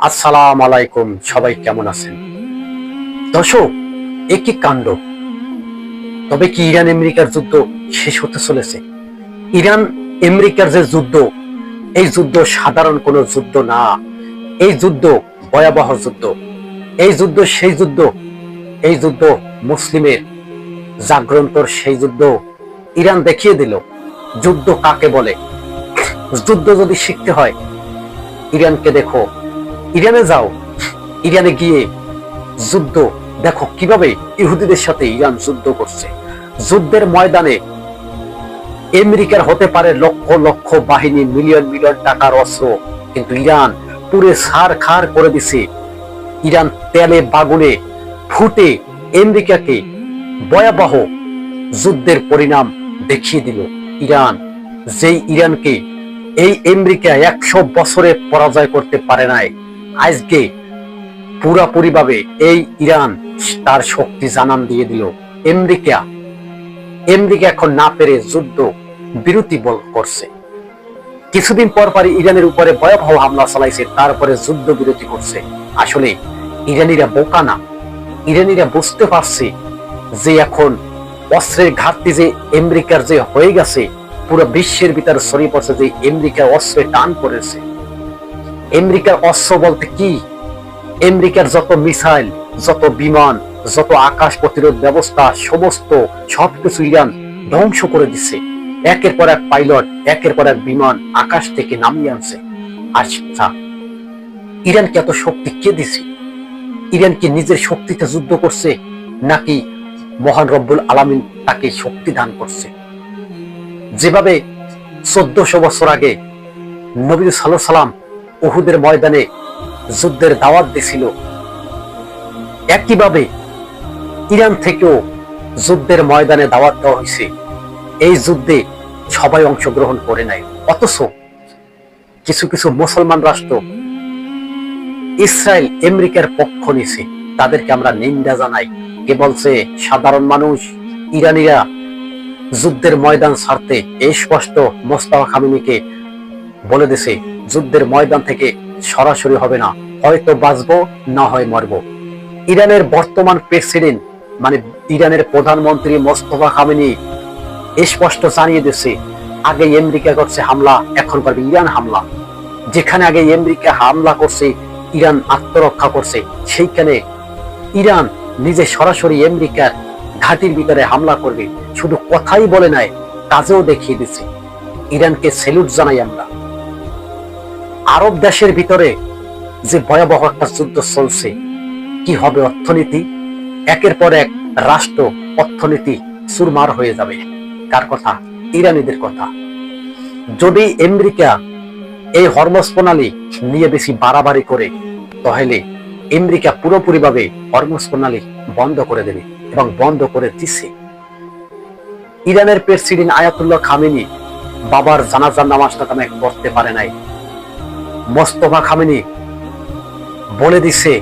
আসসালামু আলাইকুম, সবাই কেমন আছেন? দর্শক, একই কাণ্ড। তবে কি ইরান আমেরিকার যুদ্ধ শেষ হতে চলেছে? ইরান আমেরিকার যে যুদ্ধ, এই যুদ্ধ সাধারণ কোনো যুদ্ধ না। এই যুদ্ধ ভয়াবহ যুদ্ধ। এই যুদ্ধ সেই যুদ্ধ, এই যুদ্ধ মুসলিমের জাগ্রন্তর সেই যুদ্ধ। ইরান দেখিয়ে দিল যুদ্ধ কাকে বলে। যুদ্ধ যদি শিখতে হয়, ইরানকে দেখো, ইরানে যাও, ইরানে গিয়ে যুদ্ধ দেখো কিভাবে ইহুদিদের সাথে ইরান যুদ্ধ করছে। যুদ্ধের ময়দানে আমেরিকার হতে পারে লক্ষ লক্ষ বাহিনী, মিলিয়ন মিলিয়ন টাকার অস্ত্র, কিন্তু ইরান পুরে সার খার করে দিছে। ইরান তেলে বাগুনে ফুটে আমেরিকাকে ভয়াবহ যুদ্ধের পরিণাম দেখিয়ে দিল। ইরান, যেই ইরানকে এই আমেরিকা 100 বছরে পরাজয় করতে পারে নাই, আজকে পুরাপুরি ভাবে এই ইরান তার শক্তি জানান দিয়ে দিল। আমেরিকা এখন না পেরে যুদ্ধ বিরতি করছে। কিছুদিন পর ইরানের উপরে ভয়াবহ হামলা চালাইছে, তারপরে যুদ্ধ বিরতি করছে। আসলে ইরানিরা বোকা না, ইরানিরা বুঝতে পারছে যে এখন অস্ত্রের ঘাটতি যে আমেরিকার যে হয়ে গেছে, পুরো বিশ্বের ভিতরে ছড়িয়ে পড়ছে যে আমেরিকার অস্ত্রে টান পড়েছে। আমেরিকার অস্ত্র বলতে কি? আমেরিকার যত মিসাইল, যত বিমান, যত আকাশ প্রতিরোধ ব্যবস্থা, সমস্ত সবকিছু ইরান ধ্বংস করে দিচ্ছে। একের পর এক পাইলট, একের পর এক বিমান আকাশ থেকে নামিয়ে আনছে। আচ্ছা, ইরানকে এত শক্তি কে দিছে? ইরান কি নিজের শক্তিতে যুদ্ধ করছে, নাকি মহান রব্বুল আলামিন তাকে শক্তি দান করছে? যেভাবে 1400 বছর আগে নবী সাল্লাল্লাহু আলাইহি ওয়াসাল্লাম উহুদের ময়দানে যুদ্ধের দাওয়াত দিছিল, একইভাবে ইরান থেকেও যুদ্ধের ময়দানে দাওয়াত দেওয়া হয়েছে। এই যুদ্ধে সবাই অংশগ্রহণ করে নাই, অথচ কিছু কিছু মুসলমান রাষ্ট্র ইসরায়েল আমেরিকার পক্ষ নিছে। তাদেরকে আমরা নিন্দা জানাই। কে বলছে? সাধারণ মানুষ। ইরানিরা যুদ্ধের ময়দান ছাড়তে এই স্পষ্ট মোস্তফা খামেনিকে বলে দিছে, যুদ্ধের ময়দান থেকে সরাসরি হবে না, হয়তো বাঁচবো না হয় মরবো। ইরানের বর্তমান প্রেসিডেন্ট মানে ইরানের প্রধানমন্ত্রী মোস্তফা খামেনি স্পষ্ট জানিয়ে দিচ্ছে, আগে আমেরিকা করছে হামলা, এখন করবে ইরান হামলা। যেখানে আগে আমেরিকা হামলা করছে, ইরান আত্মরক্ষা করছে, সেইখানে ইরান নিজে সরাসরি আমেরিকার ঘাটির ভিতরে হামলা করবে। শুধু কথাই বলে নাই, কাজেও দেখিয়ে দিচ্ছে। ইরানকে স্যালুট জানাই আমরা। আরব দেশের ভিতরে যে ভয়াবহ একটা যুদ্ধ চলছে, কি হবে অর্থনীতি? একের পর এক রাষ্ট্র অর্থনীতি চুরমার হয়ে যাবে। কার কথা? ইরানিদের কথা। যদি আমেরিকা এই হরমুজ প্রণালী নিয়ে বেশি বাড়াবাড়ি করে, তাহলে আমেরিকা পুরোপুরি ভাবে হরমুজ প্রণালী বন্ধ করে দেবে, এবং বন্ধ করে দিচ্ছে। ইরানের প্রেসিডেন্ট আয়াতুল্লাহ খামেনি বাবার জানাজার নামাজটা তেমন পড়তে পারে নাই। মোস্তফা খামেনি বলে দিছে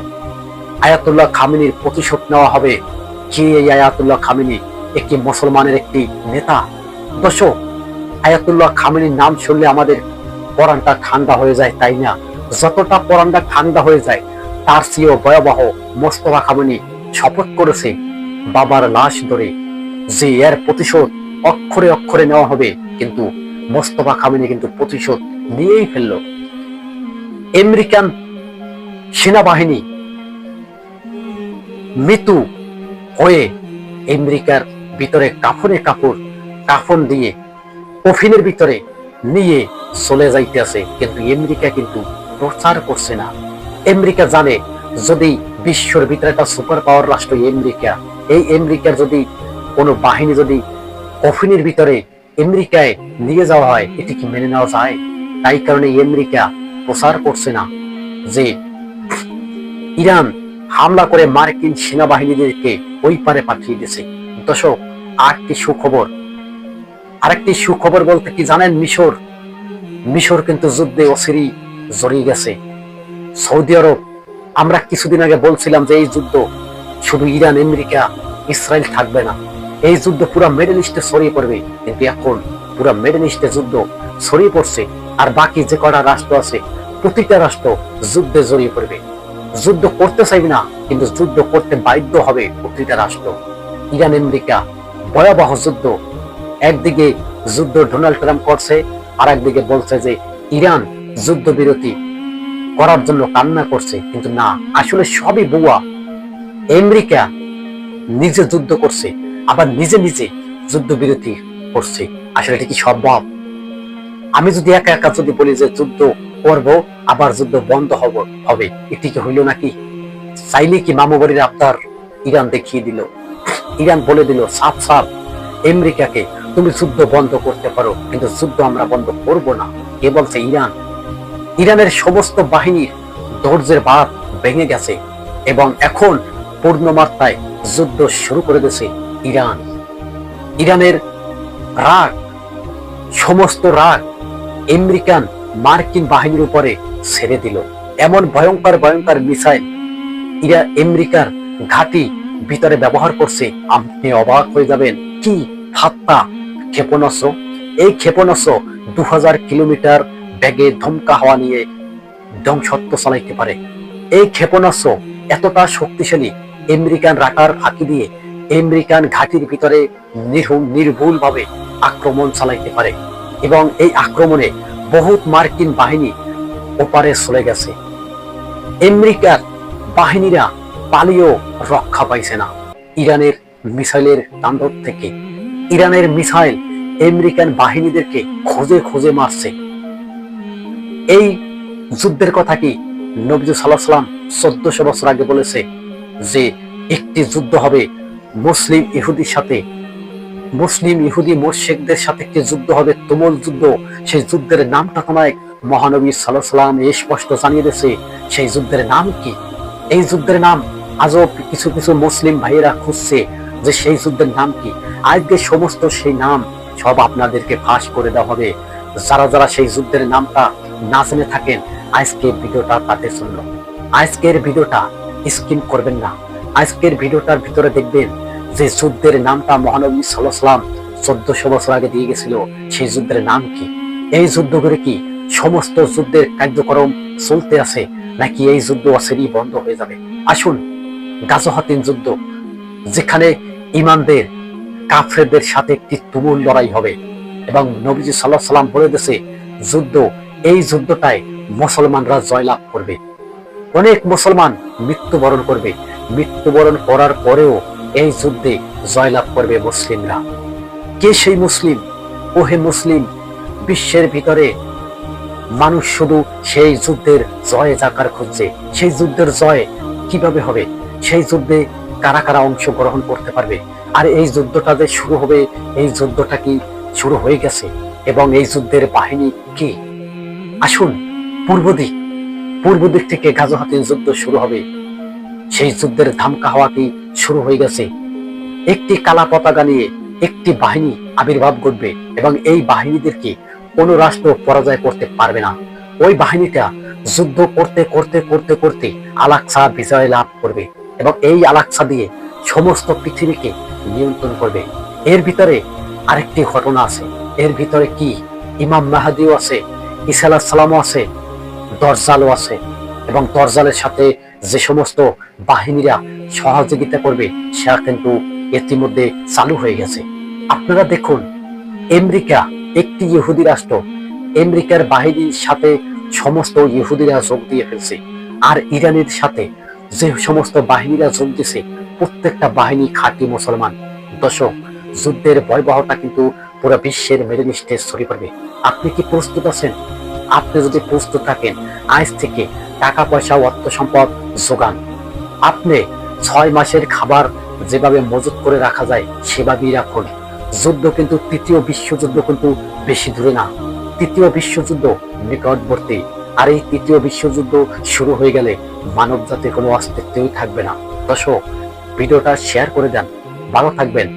আয়াতুল্লাহ খামেনির প্রতিশোধ নেওয়া হবে। কে এই আয়াতুল্লাহ খামেনি? একটি মুসলমানের একটি নেতা। দর্শক, আয়াতুল্লাহ খামেনির নাম শুনলে আমাদের পরানটা ঠান্ডা হয়ে যায়, তাই না? যতটা পরানটা ঠান্ডা হয়ে যায়, তার চেয়েও ভয়াবহ মোস্তফা খামেনি শপথ করেছে বাবার লাশ ধরে যে এর প্রতিশোধ অক্ষরে অক্ষরে নেওয়া হবে। কিন্তু মোস্তফা খামেনি কিন্তু প্রতিশোধ নিয়েই ফেলল। আমেরিকান সেনাবাহিনী মৃত্যু হয়ে আমেরিকার ভিতরে কাফন দিয়ে কফিনের ভিতরে নিয়ে চলে যাইতেছে, কিন্তু আমেরিকা কিন্তু প্রচার করছে না। আমেরিকা জানে, যদি বিশ্বের ভিতরে একটা সুপার পাওয়ার রাষ্ট্র আমেরিকা, এই আমেরিকার যদি কোনো বাহিনী যদি কফিনের ভিতরে আমেরিকায় নিয়ে যাওয়া হয়, এটি কি মেনে নেওয়া যায়? তাই কারণে আমেরিকা প্রচার করছে না যে ইরান হামলা করে মার্কিন সেনাবাহিনীদেরকে ওই পারে পাঠিয়ে দিয়েছে। দর্শক, আরেকটি সুখবর বলতে কি জানেন? মিশর কিন্তু যুদ্ধে অচিরেই জড়িয়ে গেছে। সৌদি আরব, আমরা কিছুদিন আগে বলছিলাম যে এই যুদ্ধ শুধু ইরান, আমেরিকা, ইসরায়েল থাকবে না, এই যুদ্ধ পুরো মিডল ইস্টে ছড়িয়ে পড়বে। কিন্তু এখন পুরো মিডল ইস্টে যুদ্ধ ছড়িয়ে পড়ছে, আর বাকি যে কটা রাষ্ট্র আছে প্রতিটা রাষ্ট্র যুদ্ধে জড়িয়ে পড়বে। যুদ্ধ করতে চাইবে না, কিন্তু যুদ্ধ করতে বাধ্য হবে প্রতিটা রাষ্ট্র। ইরান আমেরিকা ভয়াবহ যুদ্ধ। একদিকে যুদ্ধ ডোনাল্ড ট্রাম্প করছে, আর একদিকে বলছে যে ইরান যুদ্ধবিরতি করার জন্য কান্না করছে, কিন্তু না, আসলে সবই বুয়া। আমেরিকা নিজে যুদ্ধ করছে, আবার নিজে নিজে যুদ্ধবিরতি করছে। আসলে এটা কি সম্ভব? আমি যদি একা একা যদি বলি যে যুদ্ধ করব, আবার যুদ্ধ বন্ধ হবে, এটি কি হইল নাকি? চাইলে কি মামু বাড়ির আবদার ইরান দেখিয়ে দিল। ইরান বলে দিল সাফ সাফ আমেরিকাকে, তুমি যুদ্ধ বন্ধ করতে পারো, কিন্তু যুদ্ধ আমরা বন্ধ করব না। কে বলছে? ইরান। ইরানের সমস্ত বাহিনীর ধৈর্যের বাঁধ ভেঙে গেছে এবং এখন পূর্ণ মাত্রায় যুদ্ধ শুরু করে দিয়েছে ইরান। ইরানের রাগ, সমস্ত রাগ আমেরিকান মার্কিন বাহিনীর উপরে ছেড়ে দিল। এমন ভয়ঙ্কর ভয়ঙ্কর মিসাইল আমেরিকার ঘাঁটি ভিতরে ব্যবহার করছে, আপনি অবাক হয়ে যাবেন। কি হাত্তা ক্ষেপণাস্ত্র! এই ক্ষেপণাস্ত্র 2000 কিলোমিটার বেগে ধমকা হাওয়া নিয়ে ধ্বংসত্ব চালাইতে পারে। এই ক্ষেপণাস্ত্র এতটা শক্তিশালী, আমেরিকান রাডার ফাঁকি দিয়ে আমেরিকান ঘাঁটির ভিতরে নির্ভুল ভাবে আক্রমণ চালাইতে পারে এবং এই আক্রমণে বহুত মার্কিন বাহিনী ওপারে চলে গেছে। আমেরিকার বাহিনীরা পালিয়েও রক্ষা পাইছে না ইরানের মিসাইলের তাণ্ডব থেকে। ইরানের মিসাইল আমেরিকান বাহিনীদেরকে খুঁজে খুঁজে মারছে। এই যুদ্ধের কথা কি নবী সাল্লাল্লাহু আলাইহি ওয়াসাল্লাম 1400 বছর আগে বলেছে যে একটি যুদ্ধ হবে মুসলিম ইহুদির সাথে, মুসলিম ইহুদি মুশরিকদের সাথে একটি যুদ্ধ হবে, তুমুল যুদ্ধ। সেই যুদ্ধের নামটা তোমায় মহানবী সাল্লাল্লাহু আলাইহি ওয়াসাল্লাম স্পষ্ট জানিয়ে দিয়েছে। সেই যুদ্ধের নাম কি? এই যুদ্ধের নাম আজও কিছু কিছু মুসলিম ভাইয়েরা খুঁজছে যে সেই যুদ্ধের নাম কি। আজকে সমস্ত সেই নাম সব আপনাদেরকে ফাঁস করে দেওয়া হবে। যারা যারা সেই যুদ্ধের নামটা না জেনে থাকেন, আজকে ভিডিওটা তাদের জন্য। আজকের ভিডিওটা স্কিপ করবেন না। আজকের ভিডিওটার ভিতরে দেখবেন যে যুদ্ধের নামটা মহানবী সাল্লাল্লাহু আলাইহি ওয়াসাল্লাম 1400 বছর আগে দিয়ে গেছিল, সেই যুদ্ধের নাম কি। এই যুদ্ধ করে কি সমস্ত যুদ্ধের কার্যক্রম চলতে আছে, নাকি এই যুদ্ধ অচিরেই বন্ধ হয়ে যাবে? আসুন, গাজওয়াতিন যুদ্ধ, যেখানে ইমানদের কাফেরদের সাথে একটি তুমুল লড়াই হবে এবং নবীজি সাল্লাল্লাহু আলাইহি ওয়াসাল্লাম বলে দিয়েছে যুদ্ধ, এই যুদ্ধটায় মুসলমানরা জয়লাভ করবে। অনেক মুসলমান মৃত্যুবরণ করবে, মৃত্যুবরণ করার পরেও এই যুদ্ধে জয়লাভ করবে মুসলিমরা। কে সেই মুসলিম? ওহে মুসলিম, বিশ্বের ভিতরে মানুষ শুধু সেই যুদ্ধের জয়ে যাকার খুঁজছে। সেই যুদ্ধের জয় কিভাবে হবে? সেই যুদ্ধে কারা কারা অংশগ্রহণ করতে পারবে? আর এই যুদ্ধটা যে শুরু হবে, এই যুদ্ধটা কি শুরু হয়ে গেছে এবং এই যুদ্ধের বাহিনী কি? আসুন, পূর্ব দিক থেকে গাজওয়াতিন যুদ্ধ শুরু হবে। সেই যুদ্ধের ধামকা হাওয়া কি শুরু হয়ে গেছে। একটি কালা পতাকা নিয়ে একটি বাহিনী আবির্ভাব ঘটবে এবং এই বাহিনীদেরকে কোনো রাষ্ট্র পরাজয় করতে পারবে না। ওই বাহিনীটা যুদ্ধ করতে করতে করতে করতে আল-আকসা বিজয় লাভ করবে এবং এই আল-আকসা দিয়ে সমস্ত পৃথিবীকে নিয়ন্ত্রণ করবে। এর ভিতরে আরেকটি ঘটনা আছে। এর ভিতরে কি? ইমাম মাহদিও আছে, ঈসা আলাইহিস সালামও আছে, দজ্জালও আছে এবং দজ্জালের সাথে যে সমস্ত বাহিনীরা সহযোগিতা করবে সেটা কিন্তু ইতিমধ্যে চালু হয়ে গেছে। আপনারা দেখুন, আমেরিকা একটি ইহুদি রাষ্ট্র, আমেরিকার বাহিনীর সাথে সমস্ত ইহুদিরা যোগ দিয়ে ফেলছে। আর ইরানের সাথে যে সমস্ত বাহিনীরা যোগ দিয়েছে, প্রত্যেকটা বাহিনী খাঁটি মুসলমান। দর্শক, যুদ্ধের ভয়াবহতা কিন্তু পুরো বিশ্বের মেরুদণ্ডে ছড়িয়ে পড়বে। আপনি কি প্রস্তুত আছেন? আপনি যদি প্রস্তুত থাকেন, আজ থেকে টাকা পয়সা অর্থ সম্পদ যোগান। আপনি 6 মাসের খাবার যেভাবে মজুত করে রাখা যায় সেভাবেই রাখুন। যুদ্ধ কিন্তু তৃতীয় বিশ্বযুদ্ধ কিন্তু বেশি দূরে না। তৃতীয় বিশ্বযুদ্ধ নিকটবর্তী। আর এই তৃতীয় বিশ্বযুদ্ধ শুরু হয়ে গেলে মানব জাতির কোনো অস্তিত্বই থাকবে না। দর্শক, ভিডিওটা শেয়ার করে দেন। ভালো থাকবেন।